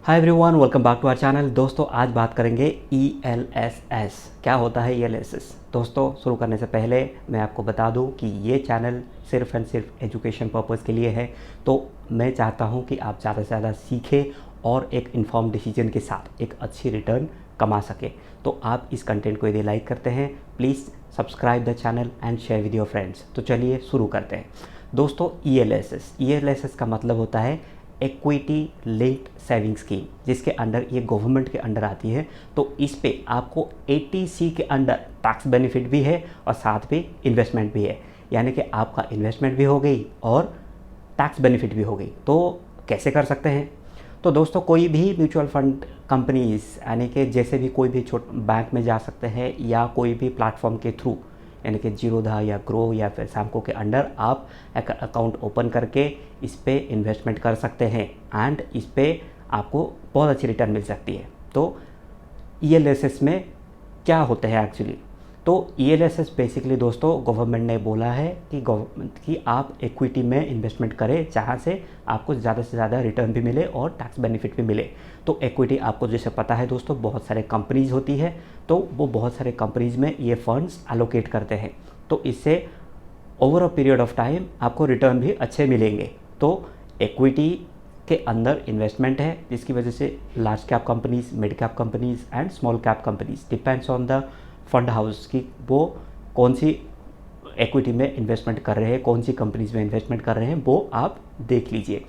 Hi everyone, welcome back to our channel. दोस्तों आज बात करेंगे ELSS। क्या होता है ELSS? दोस्तों शुरू करने से पहले मैं आपको बता दूं कि ये चैनल सिर्फ एंड सिर्फ एजुकेशन पर्पज़ के लिए है। तो मैं चाहता हूं कि आप ज़्यादा से ज़्यादा सीखें और एक इन्फॉर्म डिसीजन के साथ एक अच्छी रिटर्न कमा सकें। तो आप इस कंटेंट को यदि लाइक करते हैं, please subscribe the channel and share with your friends. तो चलिए शुरू करते हैं। दोस्तों ELSS का मतलब होता है इक्विटी लिंक्ड सेविंग स्कीम, जिसके अंडर ये गवर्नमेंट के अंडर आती है। तो इस पे आपको 80C के अंडर टैक्स बेनिफिट भी है और साथ में इन्वेस्टमेंट भी है, यानी कि आपका इन्वेस्टमेंट भी हो गई और टैक्स बेनिफिट भी हो गई। तो कैसे कर सकते हैं? तो दोस्तों कोई भी म्यूचुअल फंड कंपनीज, यानी कि जैसे भी कोई भी बैंक में जा सकते हैं या कोई भी प्लेटफॉर्म के थ्रू, यानी कि जीरोधा या ग्रो या फिर सैमको के अंडर आप एक अकाउंट ओपन करके इस पे इन्वेस्टमेंट कर सकते हैं एंड इस पे आपको बहुत अच्छी रिटर्न मिल सकती है। तो ELSS में क्या होते हैं एक्चुअली? तो ELSS बेसिकली दोस्तों गवर्नमेंट ने बोला है कि आप इक्विटी में इन्वेस्टमेंट करें जहाँ से आपको ज़्यादा से ज़्यादा रिटर्न भी मिले और टैक्स बेनिफिट भी मिले। तो इक्विटी आपको जैसे पता है दोस्तों, बहुत सारे कंपनीज होती है, तो वो बहुत सारे कंपनीज में ये फंड्स एलोकेट करते हैं। तो इससे over a period of time आपको रिटर्न भी अच्छे मिलेंगे। तो इक्विटी के अंदर इन्वेस्टमेंट है, जिसकी वजह से large cap companies, mid cap companies and small cap companies, depends on the fund house की वो कौन सी इक्विटी में इन्वेस्टमेंट कर रहे हैं, कौन सी कंपनीज में इन्वेस्टमेंट कर रहे हैं, वो आप देख लीजिए।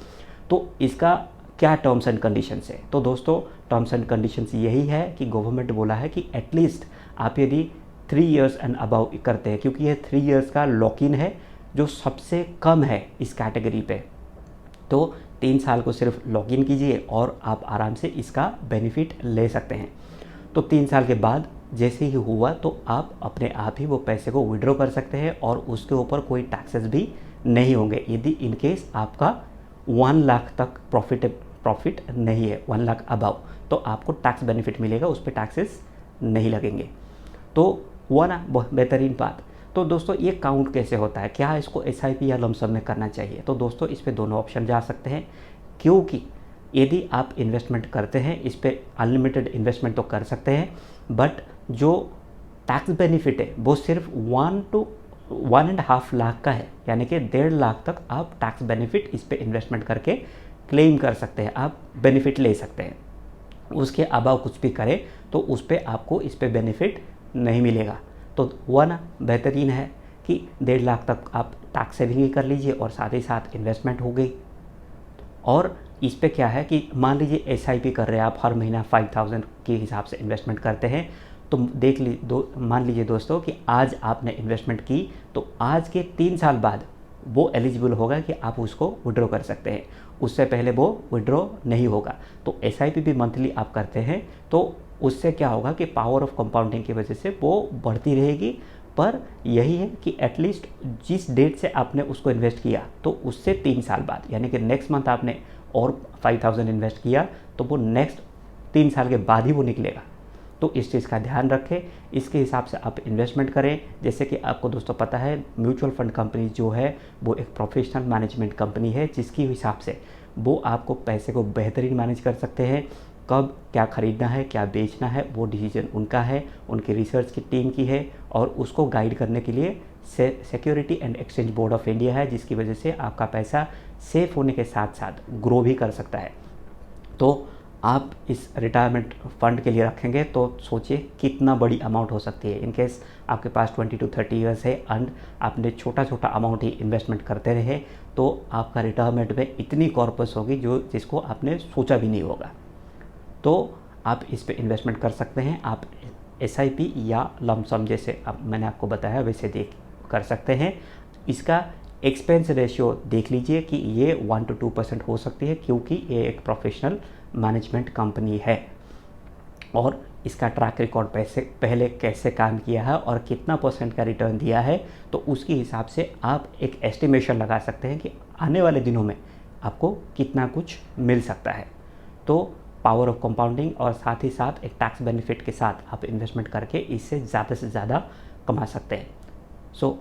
तो इसका क्या टर्म्स एंड कंडीशंस है? तो दोस्तों टर्म्स एंड कंडीशंस यही है कि गवर्नमेंट बोला है कि एटलीस्ट आप यदि 3 इयर्स एंड अबव करते हैं, क्योंकि ये 3 इयर्स का लॉक इन है जो सबसे कम है इस कैटेगरी पे। तो 3 साल को सिर्फ लॉग इन कीजिए और आप आराम से इसका बेनिफिट ले सकते हैं। तो 3 साल के बाद जैसे ही हुआ तो आप अपने आप ही वो पैसे को विड्रॉ कर सकते हैं और उसके ऊपर कोई टैक्सेस भी नहीं होंगे। यदि इनकेस आपका 1 लाख तक प्रॉफिट नहीं है, 1 लाख अबव, तो आपको टैक्स बेनिफिट मिलेगा, उस पर टैक्सेस नहीं लगेंगे। तो हुआ ना बहुत बेहतरीन बात। तो दोस्तों ये काउंट कैसे होता है? क्या इसको SIP या लमसम में करना चाहिए? तो दोस्तों इस पे दोनों ऑप्शन जा सकते हैं, क्योंकि यदि आप इन्वेस्टमेंट करते हैं इस पे अनलिमिटेड इन्वेस्टमेंट तो कर सकते हैं, बट जो टैक्स बेनिफिट है वो सिर्फ 1 to 1.5 लाख का है, यानी कि 1.5 लाख तक आप टैक्स बेनिफिट इस पे इन्वेस्टमेंट करके क्लेम कर सकते हैं, आप बेनिफिट ले सकते हैं। उसके अलावा कुछ भी करें तो उस पर आपको इस पे बेनिफिट नहीं मिलेगा। तो हुआ ना बेहतरीन है कि 1.5 लाख तक आप टैक्स सेविंग भी कर लीजिए और साथ ही साथ इन्वेस्टमेंट हो गई। और इस पे क्या है कि मान लीजिए SIP कर रहे हैं आप, हर महीना 5000 के हिसाब से इन्वेस्टमेंट करते हैं। तो मान लीजिए दोस्तों कि आज आपने इन्वेस्टमेंट की, तो आज के 3 साल बाद वो एलिजिबल होगा कि आप उसको विड्रॉ कर सकते हैं, उससे पहले वो विड्रॉ नहीं होगा। तो SIP भी मंथली आप करते हैं तो उससे क्या होगा कि पावर ऑफ कंपाउंडिंग की वजह से वो बढ़ती रहेगी। पर यही है कि एटलीस्ट जिस डेट से आपने उसको इन्वेस्ट किया तो उससे 3 साल बाद, यानी कि नेक्स्ट मंथ आपने और 5000 इन्वेस्ट किया तो वो नेक्स्ट 3 साल के बाद ही वो निकलेगा। तो इस चीज़ का ध्यान रखें, इसके हिसाब से आप इन्वेस्टमेंट करें। जैसे कि आपको दोस्तों पता है म्यूचुअल फंड कंपनी जो है वो एक प्रोफेशनल मैनेजमेंट कंपनी है, जिसकी हिसाब से वो आपको पैसे को बेहतरीन मैनेज कर सकते हैं। कब क्या खरीदना है, क्या बेचना है, वो डिसीजन उनका है, उनकी रिसर्च की टीम की है, और उसको गाइड करने के लिए security and exchange board of India है, जिसकी वजह से आपका पैसा सेफ होने के साथ साथ ग्रो भी कर सकता है। तो आप इस रिटायरमेंट फंड के लिए रखेंगे तो सोचिए कितना बड़ी अमाउंट हो सकती है। इनकेस आपके पास 20 to 30 ईयर्स है एंड आपने छोटा छोटा अमाउंट ही इन्वेस्टमेंट करते रहे, तो आपका रिटायरमेंट में इतनी कॉर्पस होगी जिसको आपने सोचा भी नहीं होगा। तो आप इस पे इन्वेस्टमेंट कर सकते हैं। आप SIP या लमसम जैसे अब मैंने आपको बताया वैसे कर सकते हैं। इसका एक्सपेंस रेशियो देख लीजिए कि ये 1 to 2% हो सकती है, क्योंकि ये एक प्रोफेशनल मैनेजमेंट कंपनी है और इसका ट्रैक रिकॉर्ड पहले कैसे काम किया है और कितना % का रिटर्न दिया है, तो उसके हिसाब से आप एक एस्टिमेशन लगा सकते हैं कि आने वाले दिनों में आपको कितना कुछ मिल सकता है। तो पावर ऑफ कंपाउंडिंग और साथ ही साथ एक टैक्स बेनिफिट के साथ आप इन्वेस्टमेंट करके इससे ज़्यादा से ज़्यादा कमा सकते हैं। सो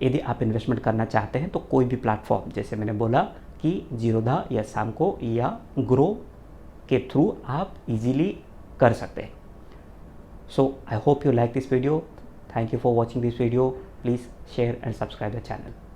यदि आप इन्वेस्टमेंट करना चाहते हैं तो कोई भी प्लेटफॉर्म, जैसे मैंने बोला कि जीरोधा या सैमको या ग्रो के थ्रू आप इजीली कर सकते हैं। So I hope you like this video. Thank you for watching this video. Please share and subscribe the channel.